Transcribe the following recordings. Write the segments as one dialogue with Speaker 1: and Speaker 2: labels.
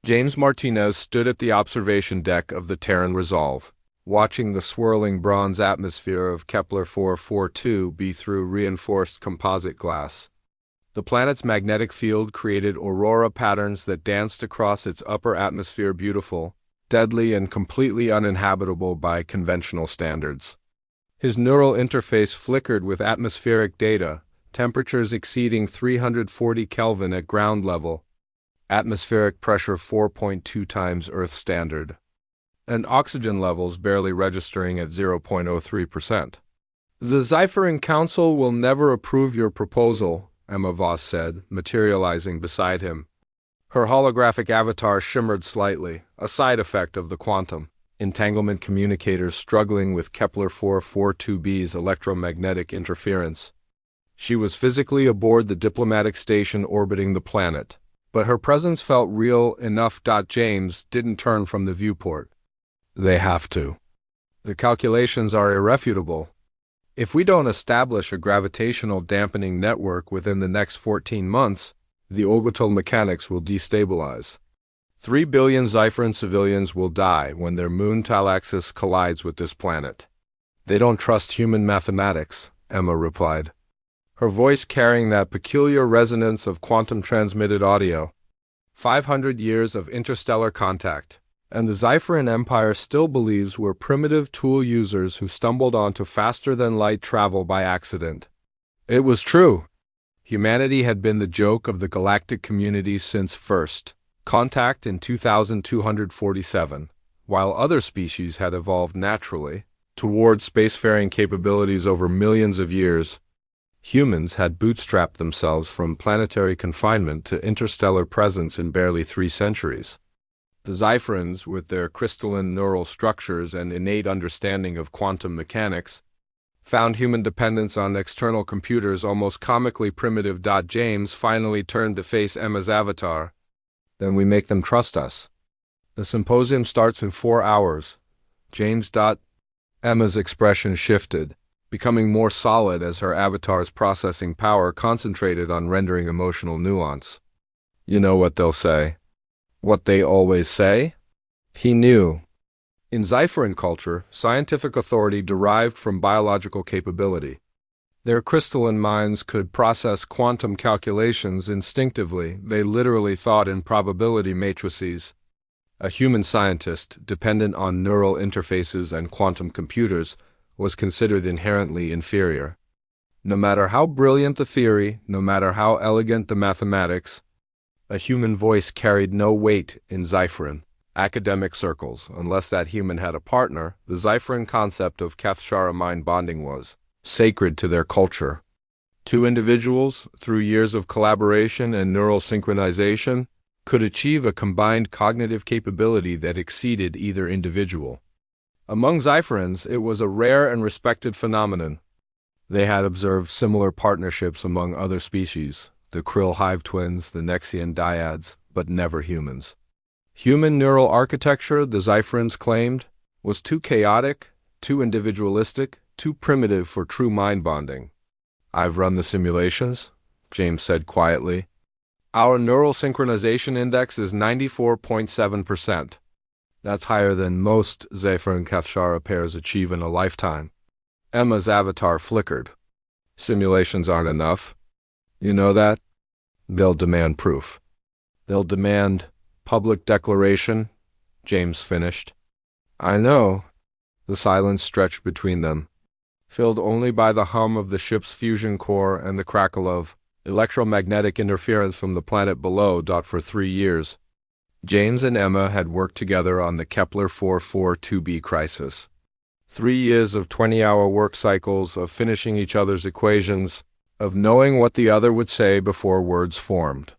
Speaker 1: James Martinez stood at the observation deck of the Terran Resolve, watching the swirling bronze atmosphere of Kepler 442 through reinforced composite glass. The planet's magnetic field created aurora patterns that danced across its upper atmosphere, beautiful, deadly, and completely uninhabitable by conventional standards. His neural interface flickered with atmospheric data, temperatures exceeding 340 Kelvin at ground level, atmospheric pressure 4.2 times Earth standard, and oxygen levels barely registering at 0.03%. "The Zyphering Council will never approve your proposal," Emma Voss said, materializing beside him. Her holographic avatar shimmered slightly, a side effect of the quantum entanglement communicators struggling with Kepler 442b's electromagnetic interference. She was physically aboard the diplomatic station orbiting the planet, but her presence felt real enough. James didn't turn from the viewport. "They have to. The calculations are irrefutable. If we don't establish a gravitational dampening network within the next 14 months, the orbital mechanics will destabilize. 3 billion Zyphran civilians will die when their moon Talaxis collides with this planet." "They don't trust human mathematics," Emma replied, her voice carrying that peculiar resonance of quantum-transmitted audio. 500 years of interstellar contact, and the Zyphran Empire still believes we're primitive tool users who stumbled onto faster-than-light travel by accident. It was true. Humanity had been the joke of the galactic community since first contact in 2247, while other species had evolved naturally toward spacefaring capabilities over millions of years. Humans had bootstrapped themselves from planetary confinement to interstellar presence in barely 3 centuries. The Zyphrans, with their crystalline neural structures and innate understanding of quantum mechanics, found human dependence on external computers almost comically primitive. James finally turned to face Emma's avatar. "Then we make them trust us. The symposium starts in 4 hours. James. Emma's expression shifted, becoming more solid as her avatar's processing power concentrated on rendering emotional nuance. "You know what they'll say. What they always say?" He knew. In Zyphran culture, scientific authority derived from biological capability. Their crystalline minds could process quantum calculations instinctively. They literally thought in probability matrices. A human scientist, dependent on neural interfaces and quantum computers, was considered inherently inferior. No matter how brilliant the theory, no matter how elegant the mathematics, a human voice carried no weight in Zyphran academic circles unless that human had a partner. The Zyphran concept of Cathshara mind bonding was sacred to their culture. 2 individuals, through years of collaboration and neural synchronization, could achieve a combined cognitive capability that exceeded either individual. Among Zyphrans, it was a rare and respected phenomenon. They had observed similar partnerships among other species, the krill hive twins, the Nexian dyads, but never humans. Human neural architecture, the Zyphrans claimed, was too chaotic, too individualistic, too primitive for true mind bonding. "I've run the simulations," James said quietly. "Our neural synchronization index is 94.7%. That's higher than most Zyphran Cathshara pairs achieve in a lifetime." Emma's avatar flickered. "Simulations aren't enough. You know that? They'll demand proof. They'll demand public declaration," James finished. "I know." The silence stretched between them, filled only by the hum of the ship's fusion core and the crackle of electromagnetic interference from the planet below. For 3 years, James and Emma had worked together on the Kepler 442b crisis. 3 years of 20-hour work cycles, of finishing each other's equations, of knowing what the other would say before words formed.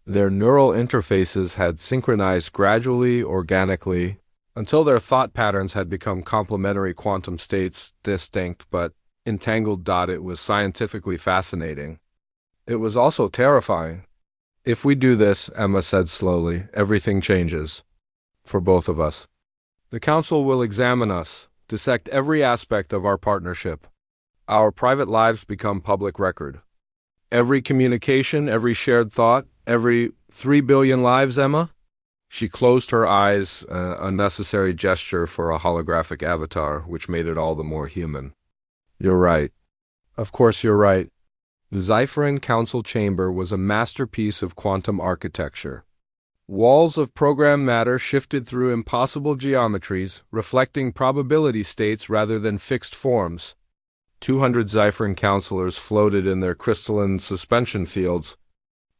Speaker 1: Their neural interfaces had synchronized gradually, organically, until their thought patterns had become complementary quantum states, distinct but entangled. It was scientifically fascinating. It was also terrifying. "If we do this," Emma said slowly, "everything changes. For both of us. The Council will examine us, dissect every aspect of our partnership. Our private lives become public record. Every communication, every shared thought, every 3 billion lives." Emma? She closed her eyes, a necessary gesture for a holographic avatar, which made it all the more human. You're right. Of course you're right. The Zypherin Council chamber was a masterpiece of quantum architecture. Walls of program matter shifted through impossible geometries, reflecting probability states rather than fixed forms. 200 Zypherin counselors floated in their crystalline suspension fields,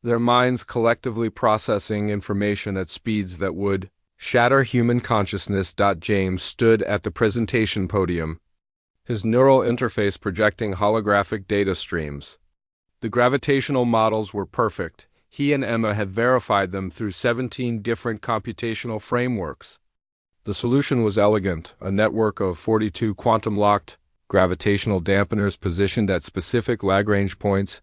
Speaker 1: their minds collectively processing information at speeds that would shatter human consciousness. James stood at the presentation podium, his neural interface projecting holographic data streams. The gravitational models were perfect. He and Emma had verified them through 17 different computational frameworks. The solution was elegant, a network of 42 quantum-locked gravitational dampeners positioned at specific Lagrange points,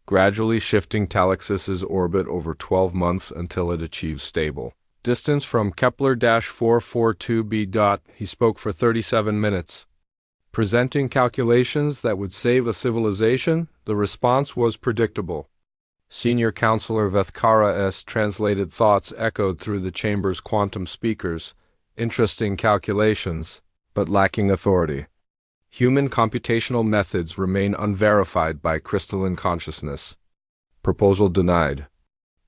Speaker 1: gradually shifting Talaxis's orbit over 12 months until it achieves stable distance from Kepler-442b. He spoke for 37 minutes. Presenting calculations that would save a civilization, the response was predictable. Senior Counselor Vethkara translated thoughts echoed through the chamber's quantum speakers, interesting calculations, but lacking authority. Human computational methods remain unverified by crystalline consciousness. Proposal denied.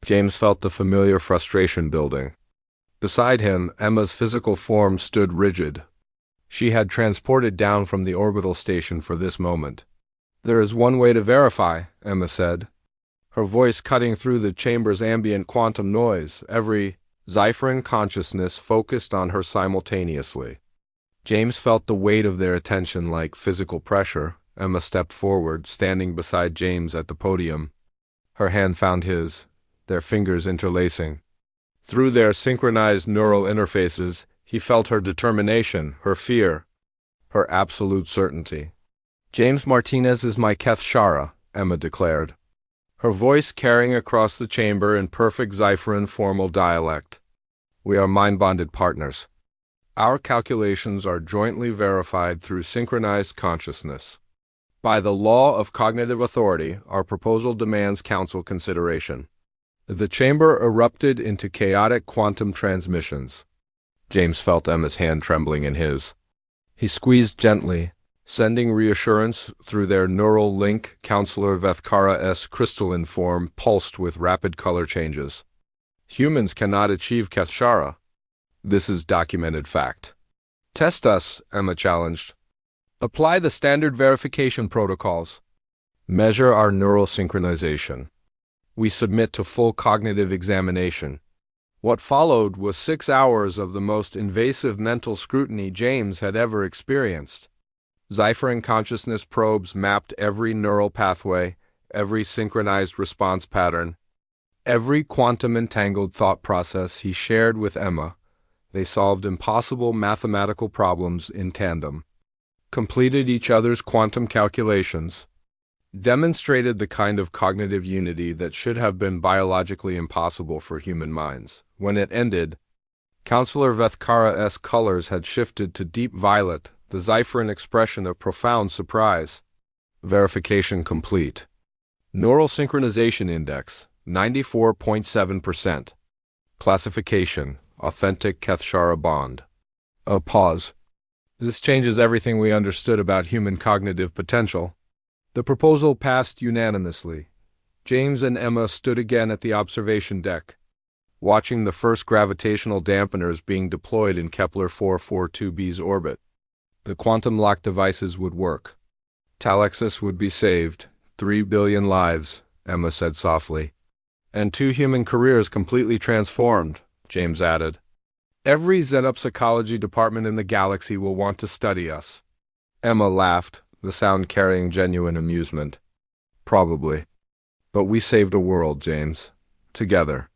Speaker 1: James felt the familiar frustration building. Beside him, Emma's physical form stood rigid. She had transported down from the orbital station for this moment. There is one way to verify, Emma said, her voice cutting through the chamber's ambient quantum noise, every Zypherin consciousness focused on her simultaneously. James felt the weight of their attention like physical pressure. Emma stepped forward, standing beside James at the podium. Her hand found his, their fingers interlacing. Through their synchronized neural interfaces, he felt her determination, her fear, her absolute certainty. James Martinez is my Keth Shara, Emma declared, her voice carrying across the chamber in perfect Zypherin formal dialect. We are mind-bonded partners. Our calculations are jointly verified through synchronized consciousness. By the law of cognitive authority, our proposal demands council consideration. The chamber erupted into chaotic quantum transmissions. James felt Emma's hand trembling in his. He squeezed gently, sending reassurance through their neural link. Counselor Vethkara's crystalline form pulsed with rapid color changes. Humans cannot achieve Kethshara. This is documented fact. Test us, Emma challenged. Apply the standard verification protocols. Measure our neural synchronization. We submit to full cognitive examination. What followed was 6 hours of the most invasive mental scrutiny James had ever experienced. Zypherin consciousness probes mapped every neural pathway, every synchronized response pattern, every quantum-entangled thought process he shared with Emma. They solved impossible mathematical problems in tandem, completed each other's quantum calculations, demonstrated the kind of cognitive unity that should have been biologically impossible for human minds. When it ended, Counselor Vethkara's colors had shifted to deep violet, the Zypherin expression of profound surprise. Verification complete. Neural synchronization index, 94.7%. Classification, authentic Kethshara bond. A pause. This changes everything we understood about human cognitive potential. The proposal passed unanimously. James and Emma stood again at the observation deck, watching the first gravitational dampeners being deployed in Kepler-442b's orbit. The quantum lock devices would work. Talaxis would be saved. 3 billion lives, Emma said softly. And 2 human careers completely transformed, James added. Every xenopsychology department in the galaxy will want to study us. Emma laughed, the sound carrying genuine amusement. Probably. But we saved a world, James. Together.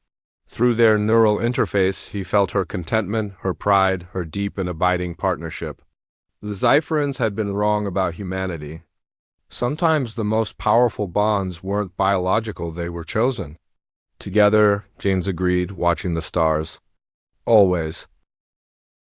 Speaker 1: Through their neural interface, he felt her contentment, her pride, her deep and abiding partnership. The Zypherins had been wrong about humanity. Sometimes the most powerful bonds weren't biological, they were chosen. Together, James agreed, watching the stars. Always.